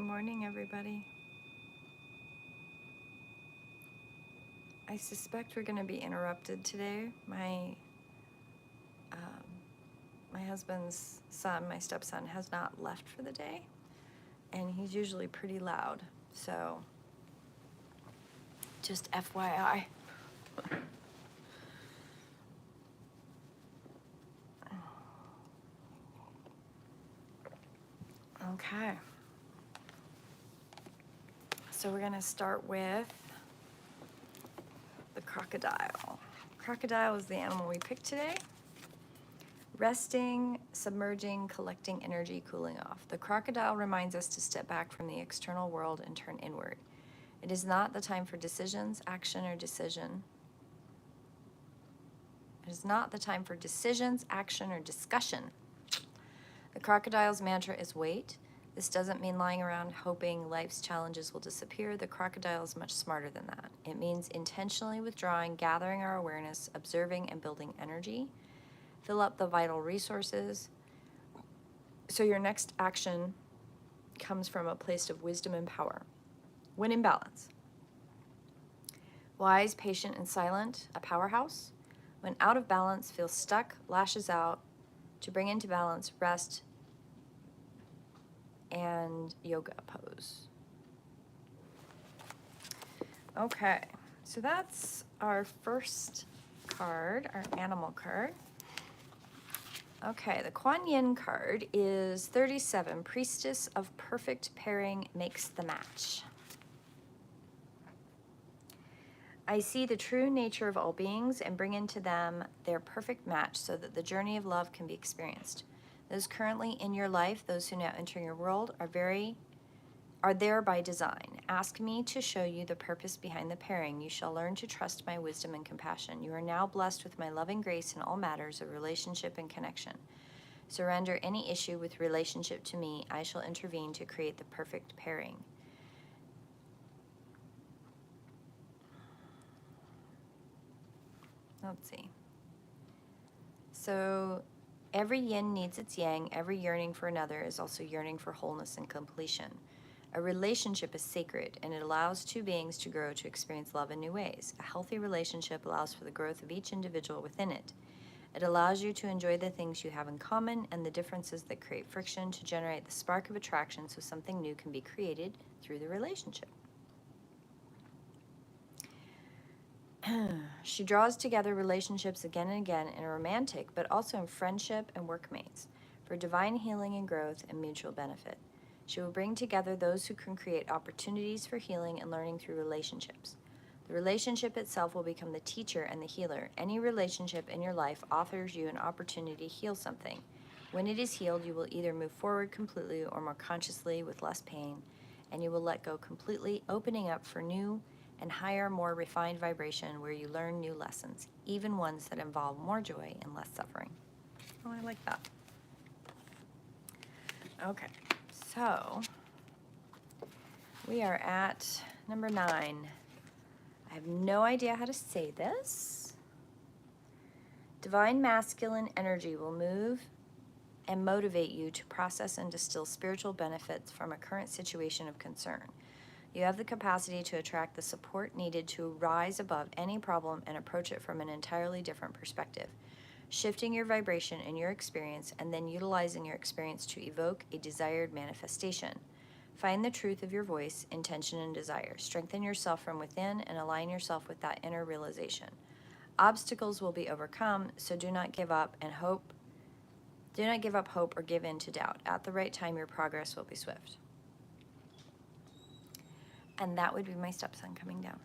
morning, everybody. I suspect we're going to be interrupted today. My husband's son, my stepson, has not left for the day, and he's usually pretty loud. So, just FYI. Okay. So we're going to start with the crocodile. Crocodile is the animal we picked today. Resting, submerging, collecting energy, cooling off. The crocodile reminds us to step back from the external world and turn inward. It is not the time for decisions, action, or decision. It is not the time for decisions, action, or discussion. The crocodile's mantra is wait. This doesn't mean lying around hoping life's challenges will disappear. The crocodile is much smarter than that. It means intentionally withdrawing, gathering our awareness, observing, and building energy. Fill up the vital resources. So your next action comes from a place of wisdom and power. When in balance. Wise, patient, and silent, a powerhouse. When out of balance, feels stuck, lashes out. To bring into balance, rest, and yoga pose. Okay, so that's our first card, our animal card. Okay, the Kuan Yin card is 37. Priestess of perfect pairing makes the match. I see the true nature of all beings and bring into them their perfect match so that the journey of love can be experienced. Those currently in your life, those who now enter your world, are there by design. Ask me to show you the purpose behind the pairing. You shall learn to trust my wisdom and compassion. You are now blessed with my loving grace in all matters of relationship and connection. Surrender any issue with relationship to me. I shall intervene to create the perfect pairing. Let's see. So every yin needs its yang. Every yearning for another is also yearning for wholeness and completion. A relationship is sacred, and it allows two beings to grow to experience love in new ways. A healthy relationship allows for the growth of each individual within it. It allows you to enjoy the things you have in common and the differences that create friction to generate the spark of attraction so something new can be created through the relationship. She draws together relationships again and again in a romantic, but also in friendship and workmates, for divine healing and growth and mutual benefit. She will bring together those who can create opportunities for healing and learning through relationships. The relationship itself will become the teacher and the healer. Any relationship in your life offers you an opportunity to heal something. When it is healed, you will either move forward completely or more consciously with less pain, and you will let go completely, opening up for new and higher, more refined vibration where you learn new lessons, even ones that involve more joy and less suffering. Oh, I like that. Okay, so we are at number 9. I have no idea how to say this. Divine masculine energy will move and motivate you to process and distill spiritual benefits from a current situation of concern. You have the capacity to attract the support needed to rise above any problem and approach it from an entirely different perspective, shifting your vibration and your experience and then utilizing your experience to evoke a desired manifestation. Find the truth of your voice, intention, and desire. Strengthen yourself from within and align yourself with that inner realization. Obstacles will be overcome, so do not give up hope or give in to doubt. At the right time, your progress will be swift. And that would be my stepson coming down.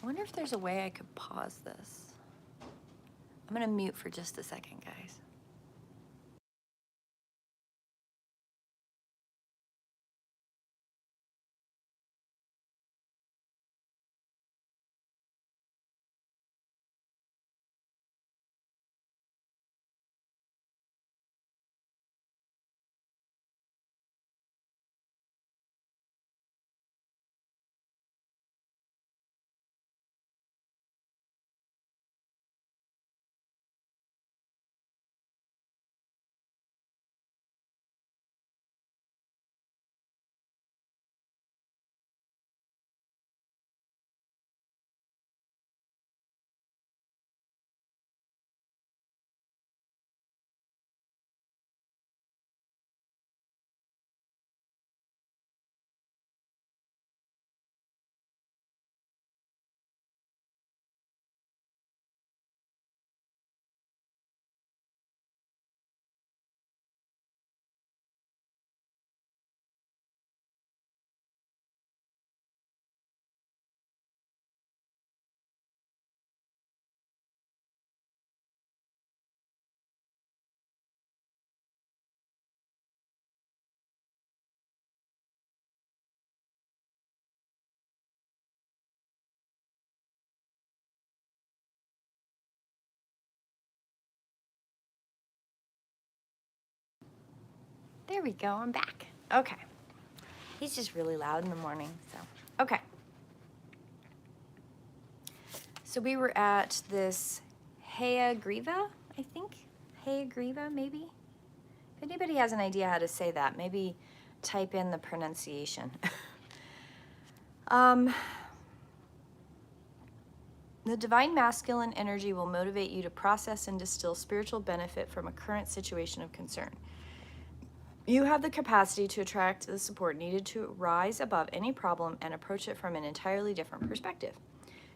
I wonder if there's a way I could pause this. I'm going to mute for just a second, guys. There we go. I'm back. Okay. He's just really loud in the morning. So, okay. So we were at this Hayagriva, I think. Hayagriva, maybe? If anybody has an idea how to say that, maybe type in the pronunciation. The divine masculine energy will motivate you to process and distill spiritual benefit from a current situation of concern. You have the capacity to attract the support needed to rise above any problem and approach it from an entirely different perspective,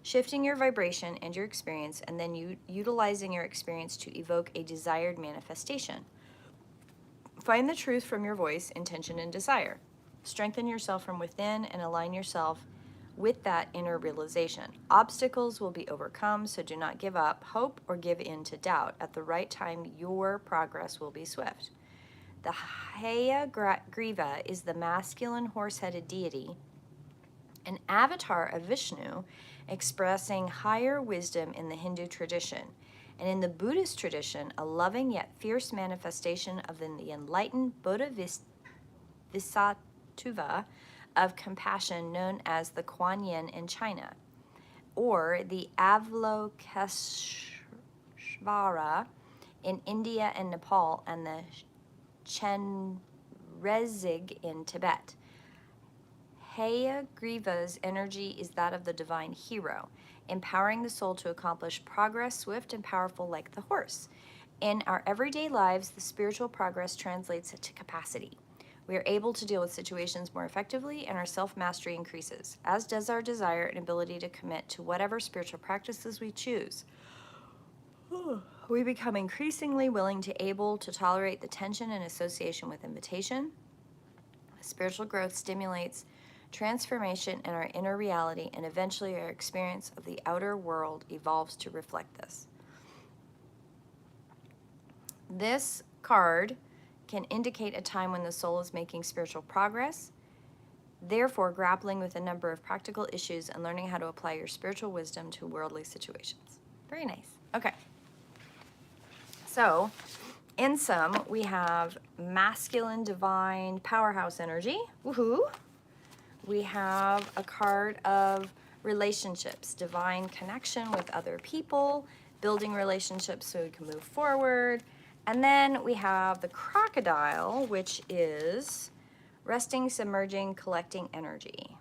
shifting your vibration and your experience, and then utilizing your experience to evoke a desired manifestation. Find the truth from your voice, intention, and desire. Strengthen yourself from within and align yourself with that inner realization. Obstacles will be overcome, so do not give up hope or give in to doubt. At the right time, your progress will be swift. The Hayagriva is the masculine horse-headed deity, an avatar of Vishnu, expressing higher wisdom in the Hindu tradition. And in the Buddhist tradition, a loving yet fierce manifestation of the enlightened Bodhisattva of compassion known as the Kuan Yin in China, or the Avalokiteshvara in India and Nepal, and the Chenrezig in Tibet. Hayagriva's energy is that of the divine hero, empowering the soul to accomplish progress swift and powerful like the horse. In our everyday lives, the spiritual progress translates to capacity. We are able to deal with situations more effectively, and our self-mastery increases, as does our desire and ability to commit to whatever spiritual practices we choose. We become increasingly willing to able to tolerate the tension and association with invitation. Spiritual growth stimulates transformation in our inner reality, and eventually our experience of the outer world evolves to reflect this. This card can indicate a time when the soul is making spiritual progress, therefore grappling with a number of practical issues and learning how to apply your spiritual wisdom to worldly situations. Very nice. Okay. So, in sum, we have masculine, divine, powerhouse energy. Woohoo! We have a card of relationships, divine connection with other people, building relationships so we can move forward. And then we have the crocodile, which is resting, submerging, collecting energy.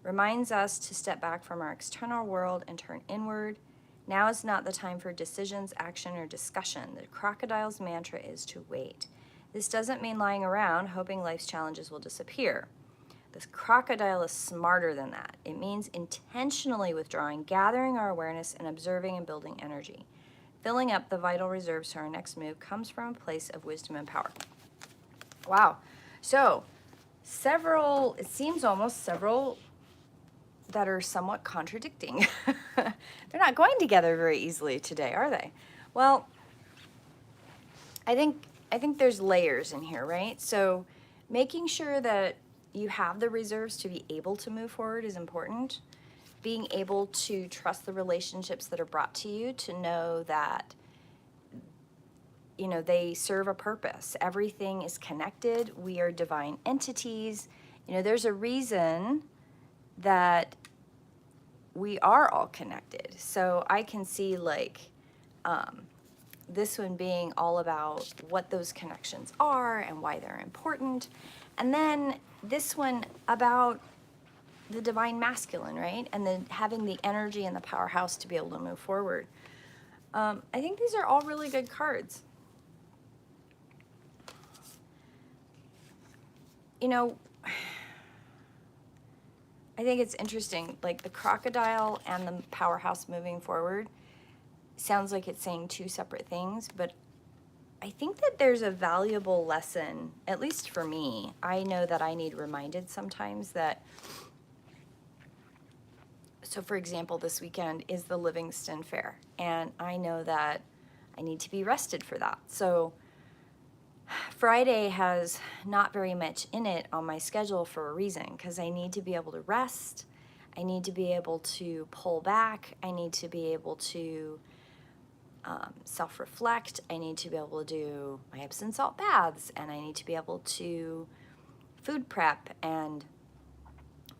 Reminds us to step back from our external world and turn inward. Now is not the time for decisions, action, or discussion. The crocodile's mantra is to wait. This doesn't mean lying around, hoping life's challenges will disappear. The crocodile is smarter than that. It means intentionally withdrawing, gathering our awareness, and observing and building energy. Filling up the vital reserves to our next move comes from a place of wisdom and power. Wow. So, it seems almost several that are somewhat contradicting. They're not going together very easily today, are they? Well, I think there's layers in here, right? So, making sure that you have the reserves to be able to move forward is important. Being able to trust the relationships that are brought to you, to know that, you know, they serve a purpose. Everything is connected. We are divine entities. You know, there's a reason that we are all connected. So I can see this one being all about what those connections are and why they're important. And then this one about the divine masculine, right? And then having the energy and the powerhouse to be able to move forward. I think these are all really good cards. You know, I think it's interesting, like the crocodile and the powerhouse moving forward sounds like it's saying two separate things, but I think that there's a valuable lesson, at least for me. I know that I need reminded sometimes that, so for example, this weekend is the Livingston Fair, and I know that I need to be rested for that. So Friday has not very much in it on my schedule for a reason, because I need to be able to rest. I need to be able to pull back. I need to be able to self-reflect. I need to be able to do my Epsom salt baths, and I need to be able to food prep and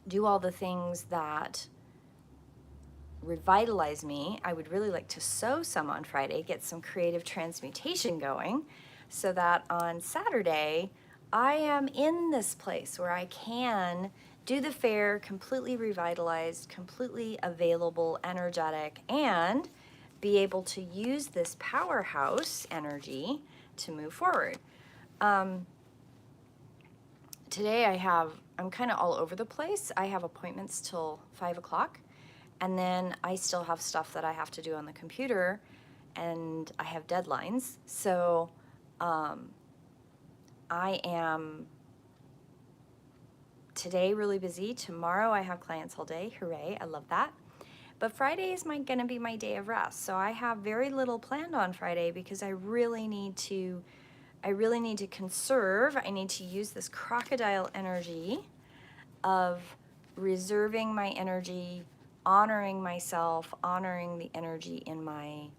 do all the things that revitalize me. I would really like to sew some on Friday, get some creative transmutation going, so that on Saturday I am in this place where I can do the fair completely revitalized, completely available, energetic, and be able to use this powerhouse energy to move forward. Today I'm kind of all over the place. I have appointments till 5 o'clock, and then I still have stuff that I have to do on the computer, and I have deadlines. So I am today really busy. Tomorrow I have clients all day. Hooray, I love that. But Friday is gonna be my day of rest. So I have very little planned on Friday because I really need to conserve. I need to use this crocodile energy of reserving my energy, honoring myself, honoring the energy in my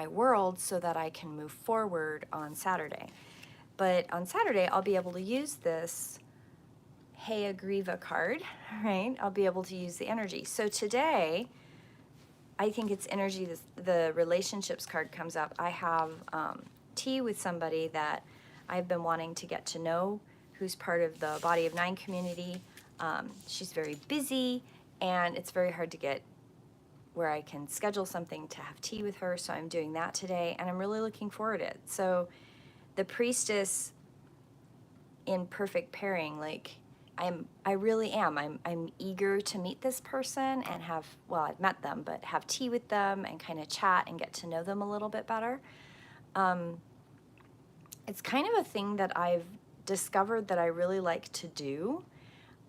world, so that I can move forward on Saturday. But on Saturday, I'll be able to use this Hayagriva card, right? I'll be able to use the energy. So today, I think it's energy. The relationships card comes up. I have tea with somebody that I've been wanting to get to know, who's part of the Body of Nine community. She's very busy, and it's very hard to get where I can schedule something to have tea with her. So I'm doing that today, and I'm really looking forward to it. So the Priestess in perfect pairing, like I really am. I'm eager to meet this person and I've met them, but have tea with them and kind of chat and get to know them a little bit better. It's kind of a thing that I've discovered that I really like to do.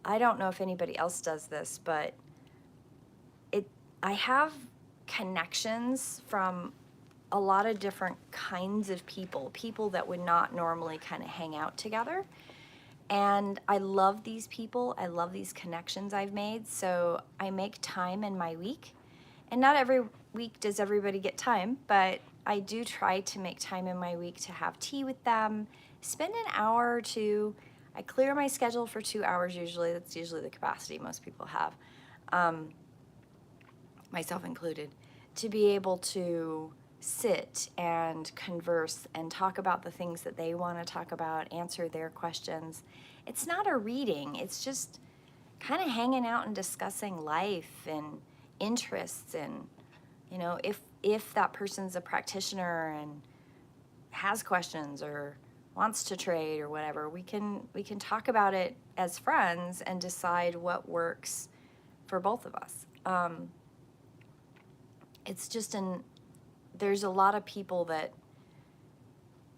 I don't know if anybody else does this, but I have connections from a lot of different kinds of people that would not normally kind of hang out together. And I love these people. I love these connections I've made. So I make time in my week. And not every week does everybody get time, but I do try to make time in my week to have tea with them, spend an hour or two. I clear my schedule for 2 hours usually. That's usually the capacity most people have, myself included, to be able to sit and converse and talk about the things that they want to talk about, answer their questions. It's not a reading. It's just kind of hanging out and discussing life and interests, and if that person's a practitioner and has questions or wants to trade or whatever, we can talk about it as friends and decide what works for both of us. It's just there's a lot of people that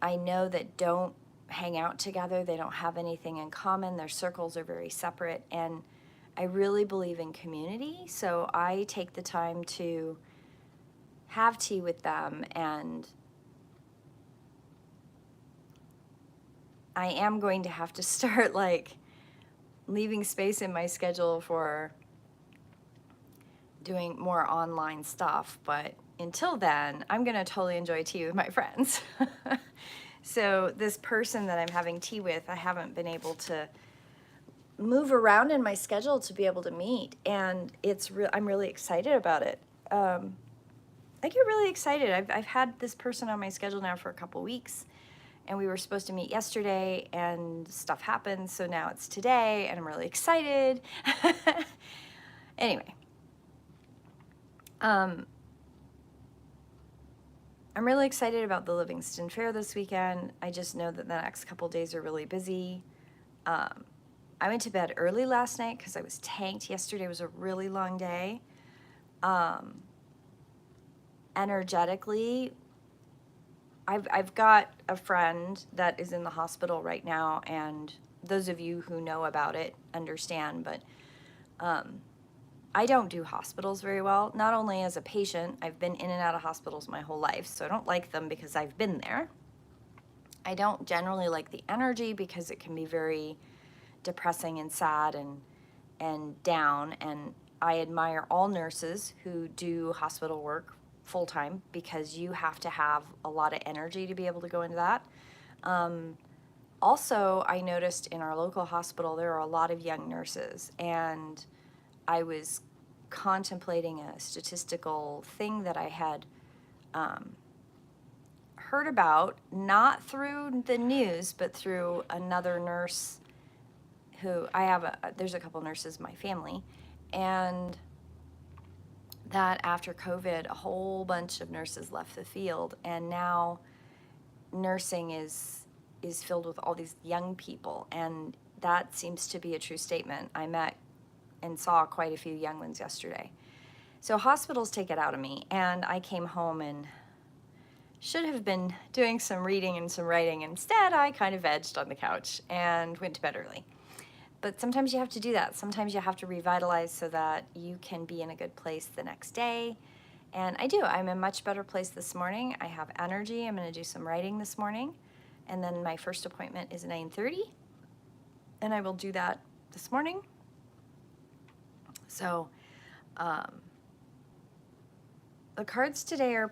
I know that don't hang out together. They don't have anything in common. Their circles are very separate. And I really believe in community. So I take the time to have tea with them. And I am going to have to start leaving space in my schedule for doing more online stuff. But until then, I'm going to totally enjoy tea with my friends. So this person that I'm having tea with, I haven't been able to move around in my schedule to be able to meet. And I'm really excited about it. I get really excited. I've had this person on my schedule now for a couple weeks, and we were supposed to meet yesterday, and stuff happened. So now it's today, and I'm really excited. Anyway. I'm really excited about the Livingston Fair this weekend. I just know that the next couple days are really busy. I went to bed early last night because I was tanked. Yesterday was a really long day. Energetically, I've got a friend that is in the hospital right now, and those of you who know about it understand, but I don't do hospitals very well. Not only as a patient, I've been in and out of hospitals my whole life, so I don't like them because I've been there. I don't generally like the energy because it can be very depressing and sad and down, and I admire all nurses who do hospital work full-time because you have to have a lot of energy to be able to go into that. Also, I noticed in our local hospital there are a lot of young nurses, and I was contemplating a statistical thing that I had heard about, not through the news, but through another nurse who there's a couple nurses in my family, and that after COVID, a whole bunch of nurses left the field, and now nursing is filled with all these young people, and that seems to be a true statement. I met and saw quite a few young ones yesterday. So hospitals take it out of me, and I came home and should have been doing some reading and some writing. Instead, I kind of vegged on the couch and went to bed early. But sometimes you have to do that. Sometimes you have to revitalize so that you can be in a good place the next day. And I do. I'm in a much better place this morning. I have energy. I'm going to do some writing this morning. And then my first appointment is 9:30. And I will do that this morning. So the cards today are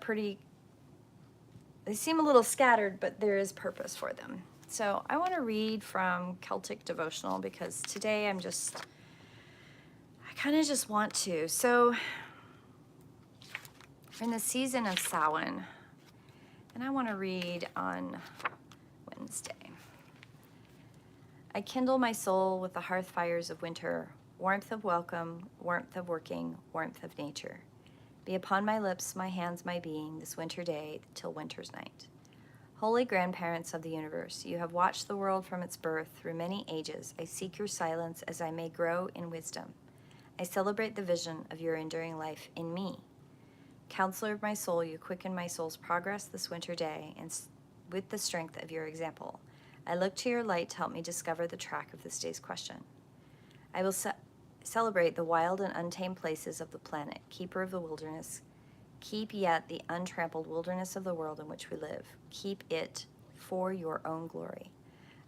they seem a little scattered, but there is purpose for them. So I want to read from Celtic Devotional because today I kind of just want to. So we're in the season of Samhain, and I want to read on Wednesday. I kindle my soul with the hearth fires of winter, warmth of welcome, warmth of working, warmth of nature. Be upon my lips, my hands, my being, this winter day till winter's night. Holy grandparents of the universe, you have watched the world from its birth through many ages. I seek your silence as I may grow in wisdom. I celebrate the vision of your enduring life in me. Counselor of my soul, you quicken my soul's progress this winter day, and with the strength of your example, I look to your light to help me discover the track of this day's question. I will celebrate the wild and untamed places of the planet, keeper of the wilderness. Keep yet the untrampled wilderness of the world in which we live. Keep it for your own glory.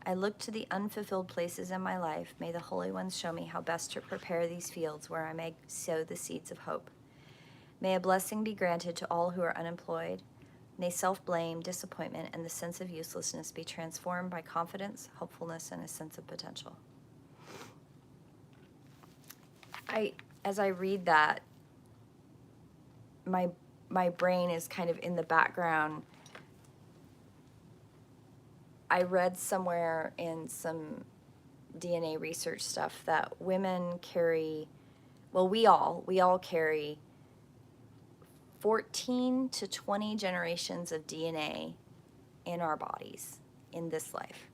I look to the unfulfilled places in my life. May the Holy Ones show me how best to prepare these fields where I may sow the seeds of hope. May a blessing be granted to all who are unemployed. May self-blame, disappointment, and the sense of uselessness be transformed by confidence, hopefulness, and a sense of potential. As I read that, my brain is kind of in the background. I read somewhere in some DNA research stuff that women carry, well, we all carry 14 to 20 generations of DNA in our bodies in this life.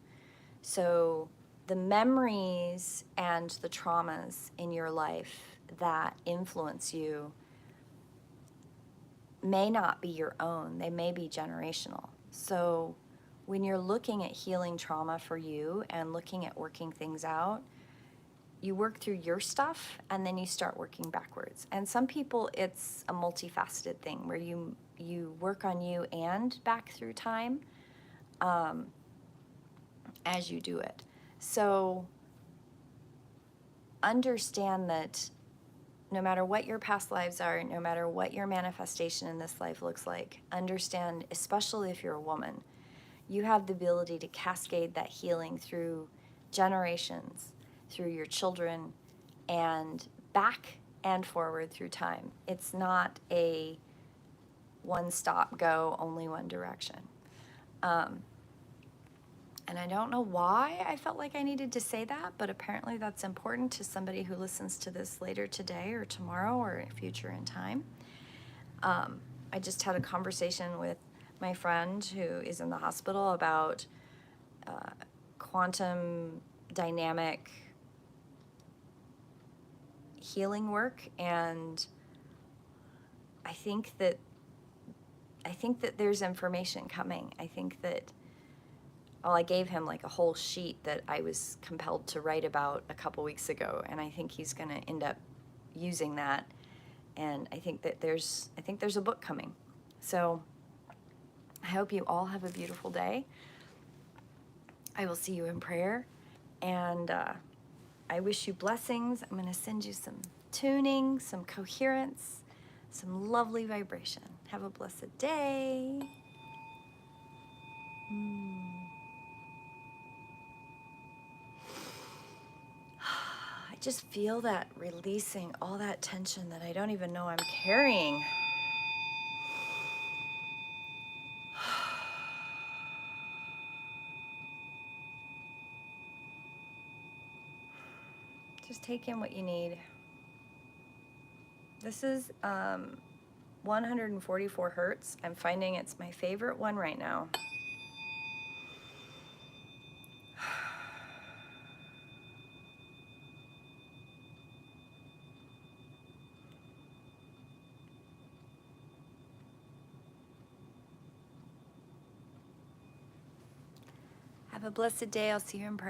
So the memories and the traumas in your life that influence you may not be your own. They may be generational. So when you're looking at healing trauma for you and looking at working things out, you work through your stuff and then you start working backwards. And some people, it's a multifaceted thing where you work on you and back through time as you do it. So understand that no matter what your past lives are, no matter what your manifestation in this life looks like, understand, especially if you're a woman, you have the ability to cascade that healing through generations, through your children, and back and forward through time. It's not a one-stop go, only one direction. And I don't know why I felt like I needed to say that, but apparently that's important to somebody who listens to this later today or tomorrow or future in time. I just had a conversation with my friend who is in the hospital about quantum dynamic healing work, and I think that there's information coming. I think that I gave him like a whole sheet that I was compelled to write about a couple weeks ago, and I think he's going to end up using that. And I think there's a book coming. So I hope you all have a beautiful day. I will see you in prayer, and I wish you blessings. I'm going to send you some tuning, some coherence, some lovely vibration. Have a blessed day. I just feel that releasing all that tension that I don't even know I'm carrying. Just take in what you need. This is 144 hertz. I'm finding it's my favorite one right now. Have a blessed day. I'll see you in prayer.